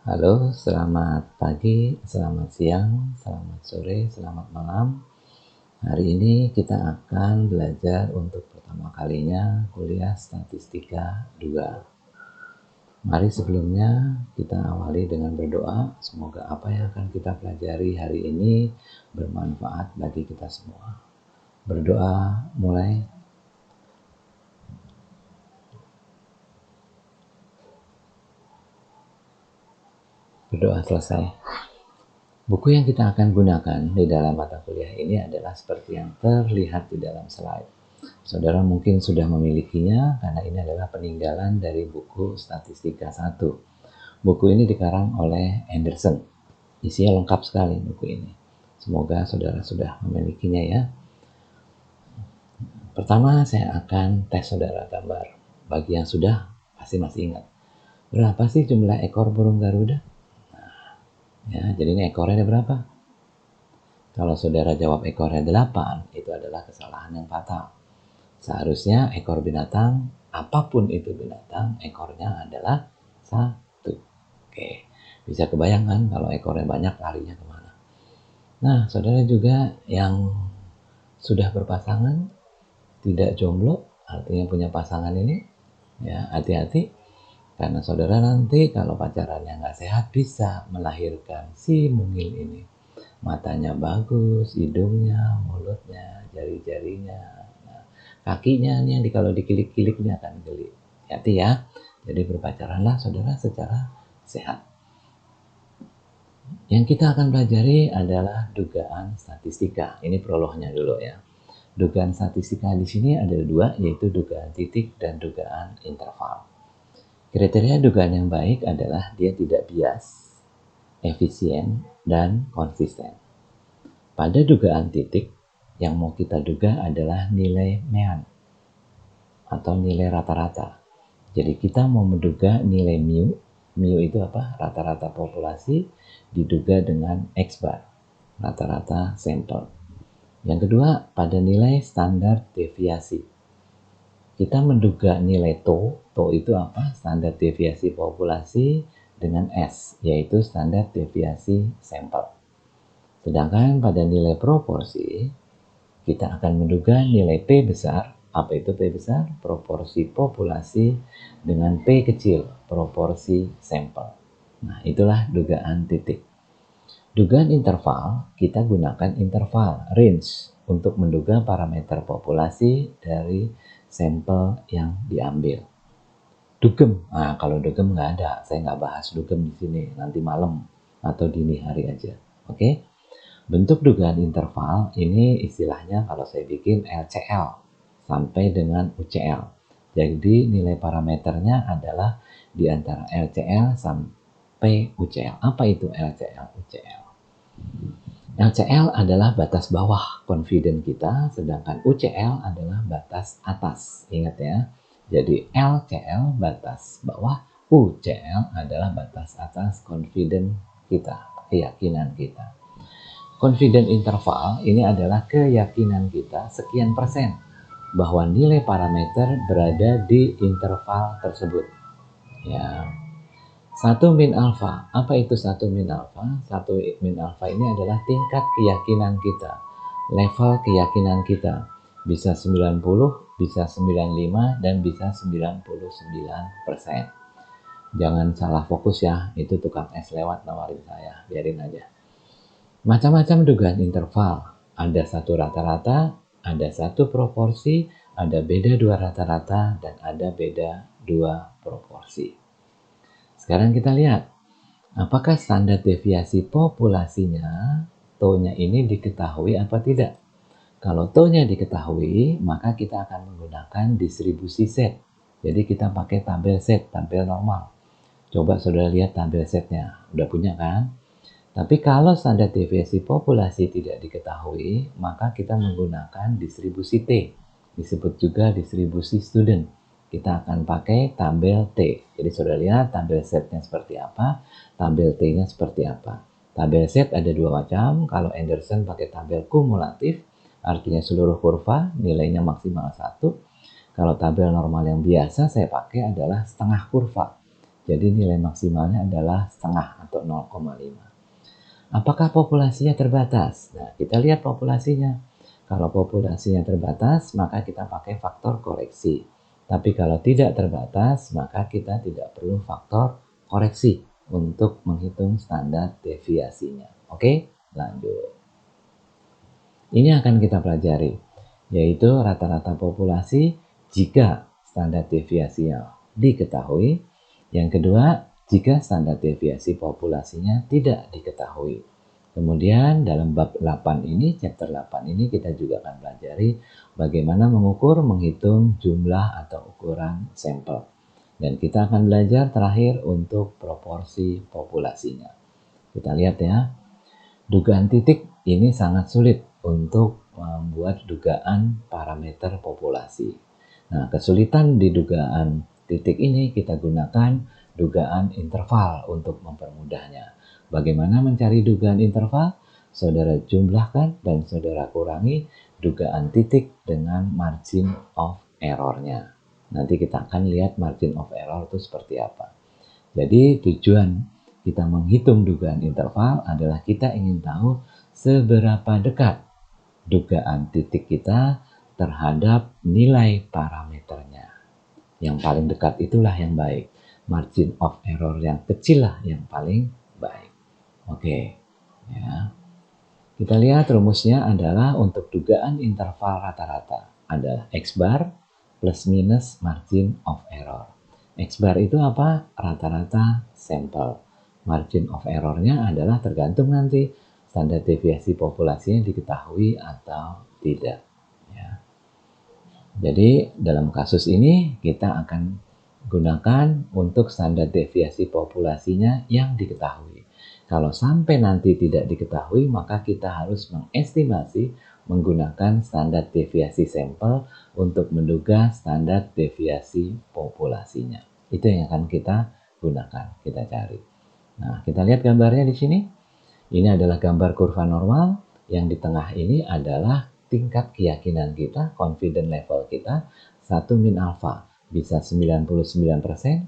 Halo, selamat pagi, selamat siang, selamat sore, selamat malam. Hari ini kita akan belajar untuk pertama kalinya kuliah Statistika 2. Mari sebelumnya kita awali dengan berdoa. Semoga apa yang akan kita pelajari hari ini bermanfaat bagi kita semua. Berdoa mulai. Berdoa selesai. Buku yang kita akan gunakan di dalam mata kuliah ini adalah seperti yang terlihat di dalam slide. Saudara mungkin sudah memilikinya karena ini adalah peninggalan dari buku Statistika 1. Buku ini dikarang oleh Anderson. Isinya lengkap sekali buku ini. Semoga saudara sudah memilikinya ya. Pertama saya akan tes saudara gambar. Bagi yang sudah pasti masih ingat. Berapa sih jumlah ekor burung Garuda? Ya, jadi ini ekornya ada berapa? Kalau saudara jawab ekornya 8, itu adalah kesalahan yang fatal. Seharusnya ekor binatang, apapun itu binatang, ekornya adalah 1. Oke, bisa kebayangkan kalau ekornya banyak larinya kemana. Nah, saudara juga yang sudah berpasangan, tidak jomblo, artinya punya pasangan ini, ya hati-hati. Karena saudara nanti kalau pacarannya nggak sehat bisa melahirkan si mungil ini. Matanya bagus, hidungnya, mulutnya, jari-jarinya, kakinya nih yang kalau dikilik-kilik ini akan geli. Hati ya. Jadi berpacaranlah saudara secara sehat. Yang kita akan pelajari adalah dugaan statistika. Ini prolognya dulu ya. Dugaan statistika di sini ada 2, yaitu dugaan titik dan dugaan interval. Kriteria dugaan yang baik adalah dia tidak bias, efisien, dan konsisten. Pada dugaan titik, yang mau kita duga adalah nilai mean atau nilai rata-rata. Jadi kita mau menduga nilai mu. Mu itu apa? Rata-rata populasi diduga dengan X bar, rata-rata sampel. Yang kedua, pada nilai standar deviasi. Kita menduga nilai tau. Tau itu apa? Standar deviasi populasi dengan S, yaitu standar deviasi sampel. Sedangkan pada nilai proporsi, kita akan menduga nilai P besar. Apa itu P besar? Proporsi populasi dengan P kecil, proporsi sampel. Nah, itulah dugaan titik. Dugaan interval, kita gunakan interval, range, untuk menduga parameter populasi dari sampel yang diambil. Dugem, nah kalau dugem nggak ada, saya nggak bahas dugem di sini, nanti malam atau dini hari aja. Oke? Bentuk dugaan interval ini istilahnya kalau saya bikin LCL sampai dengan UCL. Jadi nilai parameternya adalah di antara LCL sampai UCL. Apa itu LCL, UCL? LCL adalah batas bawah confident kita, sedangkan UCL adalah batas atas. Ingat ya. Jadi LCL batas bawah, UCL adalah batas atas confident kita, keyakinan kita. Confident interval ini adalah keyakinan kita sekian persen bahwa nilai parameter berada di interval tersebut. Ya. 1 min alfa. Apa itu 1 min alfa? 1 min alfa ini adalah tingkat keyakinan kita. Level keyakinan kita. Bisa 90, bisa 95, dan bisa 99%. Jangan salah fokus ya. Itu tukang es lewat nawarin saya. Biarin aja. Macam-macam dugaan interval. Ada satu rata-rata, ada satu proporsi, ada beda 2 rata-rata, dan ada beda 2 proporsi. Sekarang kita lihat, apakah standar deviasi populasinya, tau-nya ini diketahui apa tidak? Kalau tau-nya diketahui, maka kita akan menggunakan distribusi set. Jadi kita pakai tabel set, tabel normal. Coba saudara lihat tabel setnya, udah punya kan? Tapi kalau standar deviasi populasi tidak diketahui, maka kita menggunakan distribusi T. Disebut juga distribusi student. Kita akan pakai tabel T. Jadi saudara lihat tabel setnya seperti apa, tabel T-nya seperti apa. Tabel set ada 2 macam. Kalau Anderson pakai tabel kumulatif, artinya seluruh kurva nilainya maksimal 1. Kalau tabel normal yang biasa saya pakai adalah setengah kurva. Jadi nilai maksimalnya adalah setengah atau 0,5. Apakah populasinya terbatas? Nah, kita lihat populasinya. Kalau populasinya terbatas, maka kita pakai faktor koreksi. Tapi kalau tidak terbatas, maka kita tidak perlu faktor koreksi untuk menghitung standar deviasinya. Oke, lanjut. Ini akan kita pelajari, yaitu rata-rata populasi jika standar deviasinya diketahui. Yang kedua, jika standar deviasi populasinya tidak diketahui. Kemudian dalam bab 8 ini, chapter 8 ini kita juga akan pelajari bagaimana mengukur, menghitung jumlah atau ukuran sampel. Dan kita akan belajar terakhir untuk proporsi populasinya. Kita lihat ya, dugaan titik ini sangat sulit untuk membuat dugaan parameter populasi. Nah, kesulitan di dugaan titik ini kita gunakan dugaan interval untuk mempermudahnya. Bagaimana mencari dugaan interval? Saudara jumlahkan dan saudara kurangi dugaan titik dengan margin of error-nya. Nanti kita akan lihat margin of error itu seperti apa. Jadi tujuan kita menghitung dugaan interval adalah kita ingin tahu seberapa dekat dugaan titik kita terhadap nilai parameternya. Yang paling dekat itulah yang baik. Margin of error yang kecil lah yang paling baik. Oke, ya. Kita lihat rumusnya adalah untuk dugaan interval rata-rata adalah X bar plus minus margin of error. X bar itu apa? Rata-rata sampel. Margin of error-nya adalah tergantung nanti standar deviasi populasinya diketahui atau tidak. Ya. Jadi dalam kasus ini kita akan gunakan untuk standar deviasi populasinya yang diketahui. Kalau sampai nanti tidak diketahui, maka kita harus mengestimasi menggunakan standar deviasi sampel untuk menduga standar deviasi populasinya. Itu yang akan kita gunakan, kita cari. Nah, kita lihat gambarnya di sini. Ini adalah gambar kurva normal. Yang di tengah ini adalah tingkat keyakinan kita, confidence level kita, 1 min alpha. Bisa 99%, 95%,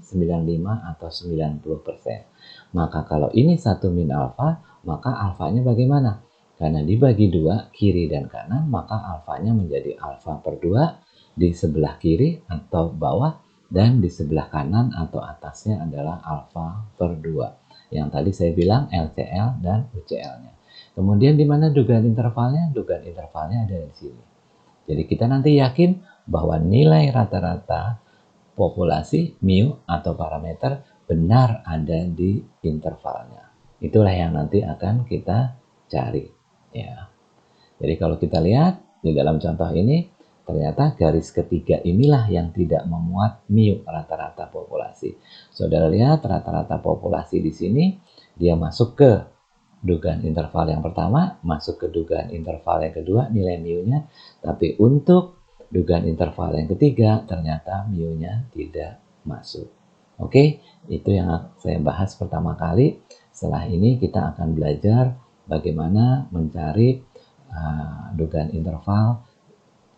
atau 90%. Maka kalau ini 1 min alpha, maka alfanya bagaimana? Karena dibagi 2, kiri dan kanan, maka alfanya menjadi alfa per 2 di sebelah kiri atau bawah, dan di sebelah kanan atau atasnya adalah alfa per 2. Yang tadi saya bilang LCL dan UCL-nya. Kemudian di mana dugaan intervalnya? Dugaan intervalnya ada di sini. Jadi kita nanti yakin bahwa nilai rata-rata populasi mu atau parameter benar ada di intervalnya. Itulah yang nanti akan kita cari. Ya. Jadi kalau kita lihat di dalam contoh ini, ternyata garis ketiga inilah yang tidak memuat mu rata-rata populasi. Saudara lihat rata-rata populasi di sini, dia masuk ke dugaan interval yang pertama, masuk ke dugaan interval yang kedua, nilai mu-nya. Tapi untuk dugaan interval yang ketiga, ternyata mu-nya tidak masuk. Oke, itu yang saya bahas pertama kali. Setelah ini kita akan belajar bagaimana mencari dugaan interval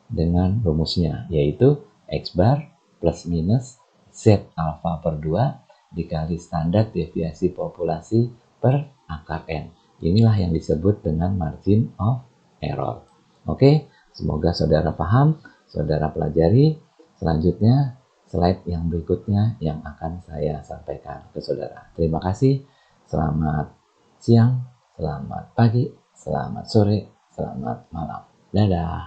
dengan rumusnya, yaitu X bar plus minus Z alpha per 2 dikali standar deviasi populasi per akar N. Inilah yang disebut dengan margin of error. Oke, semoga saudara paham, saudara pelajari. Selanjutnya, slide yang berikutnya yang akan saya sampaikan ke saudara. Terima kasih, selamat siang, selamat pagi, selamat sore, selamat malam. Dadah.